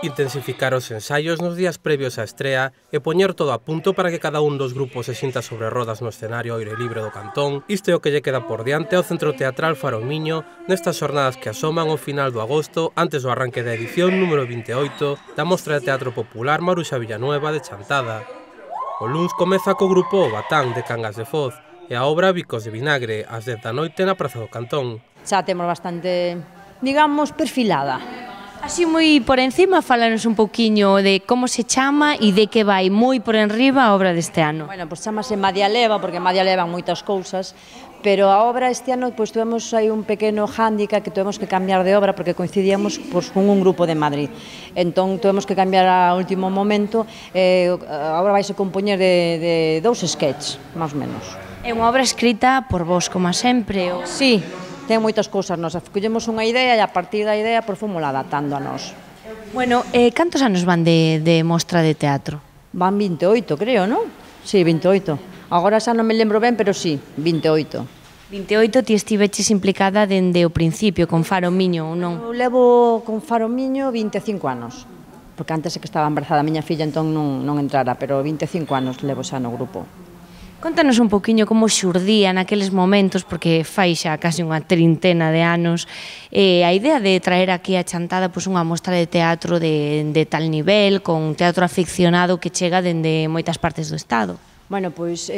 Intensificar os ensaios nos días previos á estrea e poñer todo a punto para que cada un dos grupos se sinta sobre rodas no escenario ao aire libre do Cantón. Isto é o que lle queda por diante ao Centro Teatral Faro Miño nestas xornadas que asoman ao final do agosto antes do arranque da edición número 28 da Mostra de Teatro Popular Maruxa Villanueva de Chantada. O luns comeza co grupo O Batán de Cangas de Foz e a obra Bicos de Vinagre ás 10 da noite na Praza do Cantón. Xa temos bastante, digamos, perfilada. Así moi por encima, falanos un pouquiño de como se chama e de que vai moi por enriba a obra deste ano. Bueno, pois chamase Madia Leva, porque Madia levan moitas cousas, pero a obra este ano pois tuvemos aí un pequeno hándicap que tuvemos que cambiar de obra porque coincidíamos pois, con un grupo de Madrid. Entón tuvemos que cambiar a último momento, a obra vai se compoñer de 2 sketches, máis ou menos. É unha obra escrita por vos, como sempre? Sí. Ten moitas cousas, nos collemos unha idea e a partir da idea pois fomos adaptando a nós. Bueno, cantos anos van de mostra de teatro? Van 28, creo, non? Sí, 28. Agora xa non me lembro ben, pero sí, 28. 28, ti estiveches implicada dende o principio con Faro Miño, ou non? Eu levo con Faro Miño 25 anos, porque antes é que estaba embarazada a miña filla, entón non entrara, pero 25 anos levo xa no grupo. Contanos un poquinho como xurdía naqueles momentos, porque fai xa casi unha trintena de anos, a idea de traer aquí a Chantada pois, unha mostra de teatro de tal nivel, con teatro aficionado que chega dende moitas partes do Estado. Bueno, pois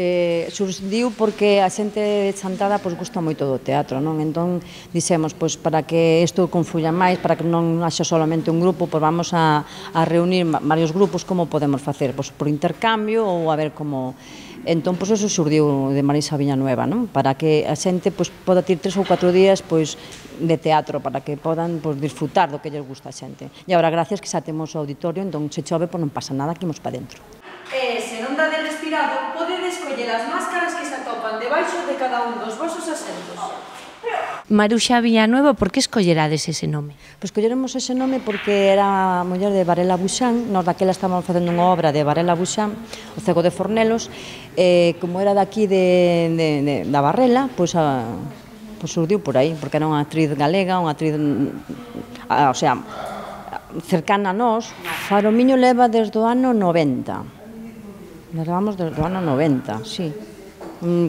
surdiu porque a xente de Chantada pois, gusta moito do teatro, non? Entón dixemos, pois para que isto confluya máis, para que non haxa solamente un grupo, pois vamos a reunir varios grupos, como podemos facer? Pois por intercambio ou a ver como... Entón, pois, eso xurdiu de Marisa Villanueva, non? Para que a xente pois, poda ter 3 ou 4 días pois, de teatro, para que podan pois, disfrutar do que lles gusta a xente. E agora, gracias que xa temos o auditorio, entón se chove, pois non pasa nada, que imos para dentro. Se non dades respirado, podedes coller as máscaras que se atopan debaixo de cada un dos vosos asentos. Maruxa Villanueva, por que escollerades ese nome? Pois colleremos ese nome porque era a muller de Varela Buxán, nós daquela estábamos facendo unha obra de Varela Buxán, o cego de Fornelos, como era daqui da Varela, pois surdiu por aí, porque era unha actriz galega, unha actriz, o sea, cercana a nós. Faro Miño leva desde o ano 90. Levamos desde o ano 90, sí.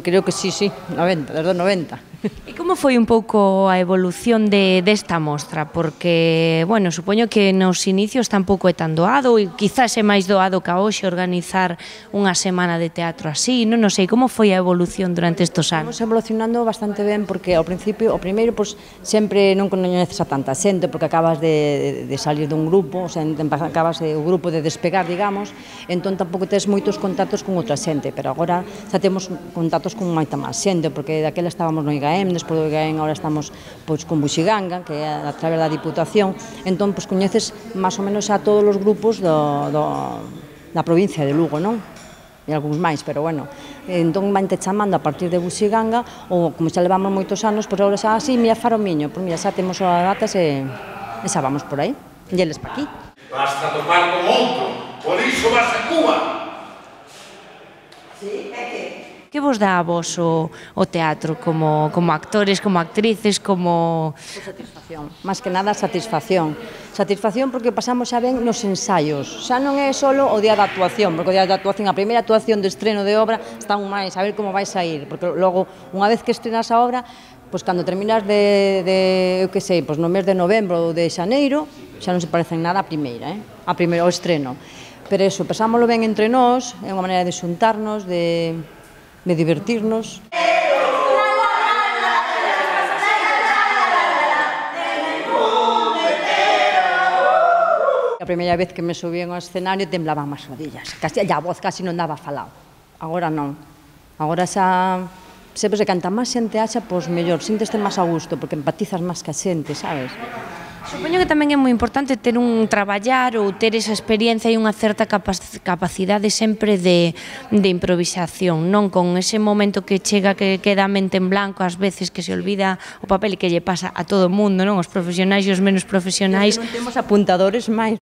Creo que sí, 90, desde o 90. E como foi un pouco a evolución desta mostra? Porque, bueno, supoño que nos inicios tampouco é tan doado e quizás é máis doado que a hoxe organizar unha semana de teatro así, non sei, como foi a evolución durante estes anos? Estamos evolucionando bastante ben porque ao principio, o primeiro, pois, sempre non coñeces a tanta xente porque acabas de salir dun grupo, o sea, acabas o grupo de despegar, digamos, entón tampouco tes moitos contactos con outra xente, pero agora xa temos contactos con moita máis xente, porque daquela estábamos no IGAEM, despois do IGAEM agora estamos pois, con Buxiganga, que é a través da Diputación, entón pois, coñeces máis ou menos a todos os grupos da provincia de Lugo, non? E algúns máis, pero bueno, entón vante chamando a partir de Buxiganga, ou como xa levamos moitos anos, pois agora xa así, mira Faro Miño, pois mira, xa temos as datas e xa vamos por aí, e eles pa aquí. Basta topar con outro, por iso vas a Cuba. Sí, é que... Que vos dá a vos o teatro como actores, como actrices, como... Satisfacción, máis que nada satisfacción. Satisfacción porque pasamos xa ben nos ensaios. Xa non é só o día da actuación, porque o día da actuación, a primeira actuación de estreno de obra, está un máis, a ver como vais a ir, porque logo, unha vez que estrenas a obra, pois cando terminas eu que sei, pois no mes de novembro ou de xaneiro, xa non se parecen nada a primeira, o estreno. Pero eso, pasámoslo ben entre nós, é unha maneira de xuntarnos, de divertirnos. A primeira vez que me subían ao escenario temblaban as rodillas, e a voz casi non daba falado. Agora non. Agora xa, sempre se canta máis xente haxa, pois mellor, sínteste máis a gusto, porque empatizas máis que a xente, sabes? Supoño que tamén é moi importante ter un traballar ou ter esa experiencia e unha certa capacidade sempre de improvisación, non con ese momento que chega que queda a mente en blanco, ás veces que se olvida o papel e que lle pasa a todo o mundo, non? Os profesionais e os menos profesionais. Non temos apuntadores máis.